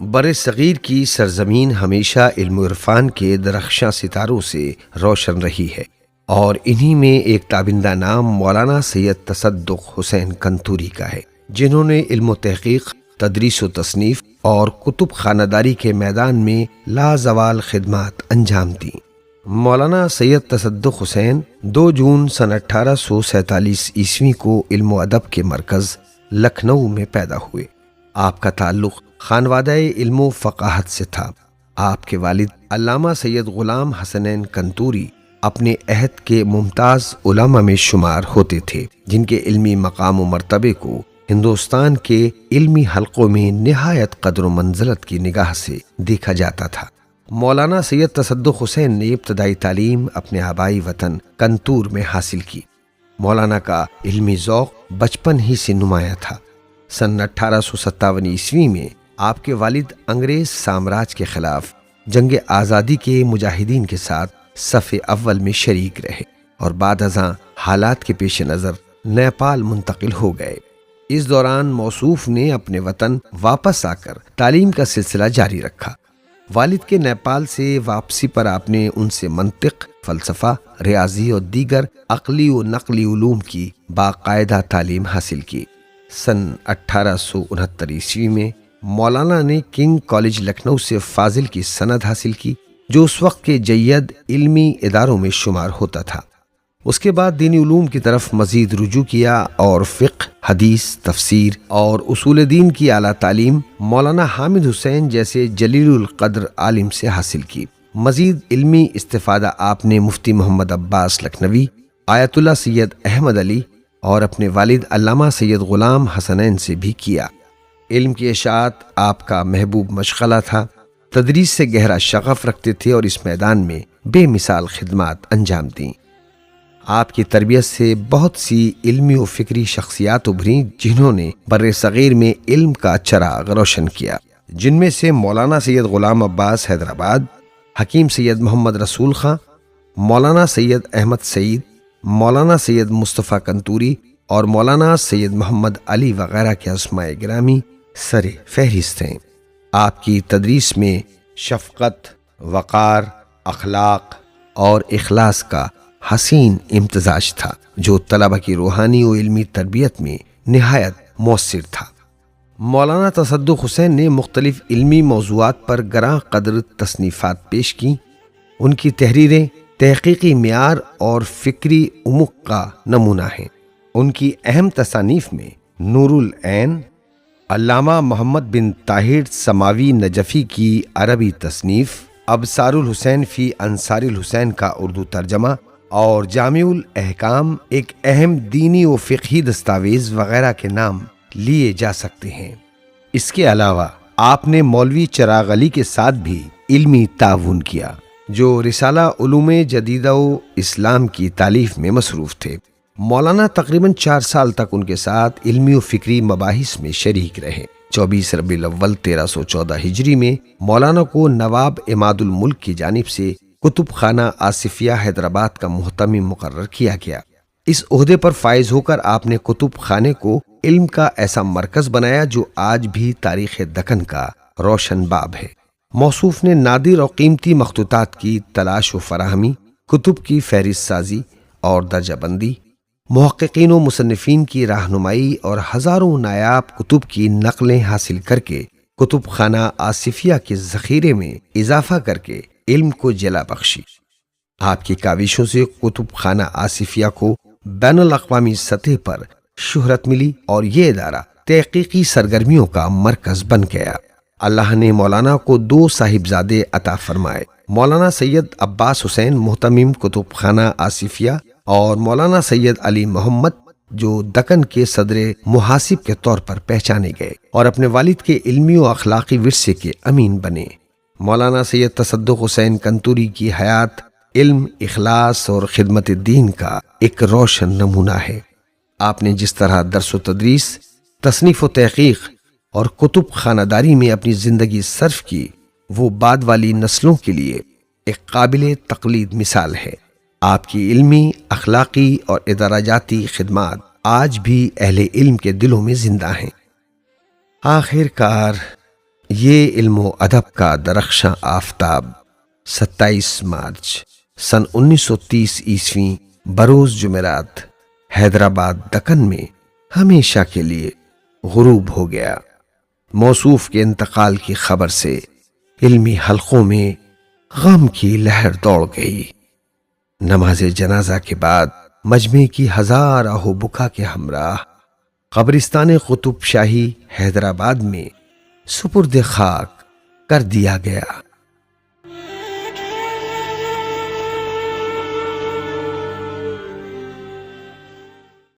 بر صغیر کی سرزمین ہمیشہ علم و عرفان کے درخشاں ستاروں سے روشن رہی ہے، اور انہی میں ایک تابندہ نام مولانا سید تصدق حسین کنتوری کا ہے، جنہوں نے علم و تحقیق، تدریس و تصنیف اور کتب خانہ داری کے میدان میں لازوال خدمات انجام دیں۔ مولانا سید تصدق حسین 2 جون سن 1847 عیسوی کو علم و ادب کے مرکز لکھنؤ میں پیدا ہوئے۔ آپ کا تعلق خانوادہ علم و فقاہت سے تھا۔ آپ کے والد علامہ سید غلام حسنین کنتوری اپنے عہد کے ممتاز علماء میں شمار ہوتے تھے، جن کے علمی مقام و مرتبے کو ہندوستان کے علمی حلقوں میں نہایت قدر و منزلت کی نگاہ سے دیکھا جاتا تھا۔ مولانا سید تصدق حسین نے ابتدائی تعلیم اپنے آبائی وطن کنتور میں حاصل کی۔ مولانا کا علمی ذوق بچپن ہی سے نمایاں تھا۔ سن 1857 عیسوی میں آپ کے والد انگریز سامراج کے خلاف جنگ آزادی کے مجاہدین کے ساتھ صف اول میں شریک رہے، اور بعد ازاں حالات کے پیش نظر نیپال منتقل ہو گئے۔ اس دوران موصوف نے اپنے وطن واپس آ کر تعلیم کا سلسلہ جاری رکھا۔ والد کے نیپال سے واپسی پر آپ نے ان سے منطق، فلسفہ، ریاضی اور دیگر عقلی و نقلی علوم کی باقاعدہ تعلیم حاصل کی۔ سن 1869 عیسوی میں مولانا نے کنگ کالج لکھنؤ سے فاضل کی سند حاصل کی، جو اس وقت کے جید علمی اداروں میں شمار ہوتا تھا۔ اس کے بعد دینی علوم کی طرف مزید رجوع کیا اور فقہ، حدیث، تفسیر اور اصول دین کی اعلیٰ تعلیم مولانا حامد حسین جیسے جلیل القدر عالم سے حاصل کی۔ مزید علمی استفادہ آپ نے مفتی محمد عباس لکھنوی، آیت اللہ سید احمد علی اور اپنے والد علامہ سید غلام حسنین سے بھی کیا۔ علم کی اشاعت آپ کا محبوب مشغلہ تھا۔ تدریس سے گہرا شغف رکھتے تھے اور اس میدان میں بے مثال خدمات انجام دیں۔ آپ کی تربیت سے بہت سی علمی و فکری شخصیات ابھریں، جنہوں نے بر صغیر میں علم کا چراغ روشن کیا، جن میں سے مولانا سید غلام عباس حیدرآباد، حکیم سید محمد رسول خاں، مولانا سید احمد سعید، مولانا سید مصطفیٰ کنتوری اور مولانا سید محمد علی وغیرہ کے اسماء گرامی سر فہرست ہیں۔ آپ کی تدریس میں شفقت، وقار، اخلاق اور اخلاص کا حسین امتزاج تھا، جو طلبہ کی روحانی و علمی تربیت میں نہایت مؤثر تھا۔ مولانا تصدق حسین نے مختلف علمی موضوعات پر گراں قدر تصنیفات پیش کیں۔ ان کی تحریریں تحقیقی معیار اور فکری عمق کا نمونہ ہیں۔ ان کی اہم تصانیف میں نور العین، علامہ محمد بن طاہر سماوی نجفی کی عربی تصنیف، ابصار الحسین فی انصار الحسین کا اردو ترجمہ اور جامع الاحکام ایک اہم دینی و فقہی دستاویز وغیرہ کے نام لیے جا سکتے ہیں۔ اس کے علاوہ آپ نے مولوی چراغ علی کے ساتھ بھی علمی تعاون کیا، جو رسالہ علوم جدیدہ و اسلام کی تالیف میں مصروف تھے۔ مولانا تقریباً 4 سال تک ان کے ساتھ علمی و فکری مباحث میں شریک رہے۔ 24 ربیع الاول 1314 ہجری میں مولانا کو نواب عماد الملک کی جانب سے کتب خانہ آصفیہ حیدرآباد کا محتمم مقرر کیا گیا۔ اس عہدے پر فائز ہو کر آپ نے کتب خانے کو علم کا ایسا مرکز بنایا جو آج بھی تاریخ دکن کا روشن باب ہے۔ موصوف نے نادر اور قیمتی مخطوطات کی تلاش و فراہمی، کتب کی فہرست سازی اور درجہ بندی، محققین و مصنفین کی رہنمائی اور ہزاروں نایاب کتب کی نقلیں حاصل کر کے کتب خانہ آصفیہ کے ذخیرے میں اضافہ کر کے علم کو جلا بخشی۔ آپ کی کاوشوں سے کتب خانہ آصفیہ کو بین الاقوامی سطح پر شہرت ملی اور یہ ادارہ تحقیقی سرگرمیوں کا مرکز بن گیا۔ اللہ نے مولانا کو 2 صاحبزادے عطا فرمائے، مولانا سید عباس حسین محتمم کتب خانہ آصفیہ اور مولانا سید علی محمد، جو دکن کے صدر محاسب کے طور پر پہچانے گئے اور اپنے والد کے علمی و اخلاقی ورثے کے امین بنے۔ مولانا سید تصدق حسین کنتوری کی حیات علم، اخلاص اور خدمت دین کا ایک روشن نمونہ ہے۔ آپ نے جس طرح درس و تدریس، تصنیف و تحقیق اور کتب خانہ داری میں اپنی زندگی صرف کی، وہ بعد والی نسلوں کے لیے ایک قابل تقلید مثال ہے۔ آپ کی علمی، اخلاقی اور ادارہ جاتی خدمات آج بھی اہل علم کے دلوں میں زندہ ہیں۔ آخر کار یہ علم و ادب کا درخشاں آفتاب 27 مارچ سن 1930 عیسوی بروز جمعرات حیدرآباد دکن میں ہمیشہ کے لیے غروب ہو گیا۔ موصوف کے انتقال کی خبر سے علمی حلقوں میں غم کی لہر دوڑ گئی۔ نماز جنازہ کے بعد مجمع کی ہزار آہ و بکا کے ہمراہ قبرستان قطب شاہی حیدرآباد میں سپرد خاک کر دیا گیا۔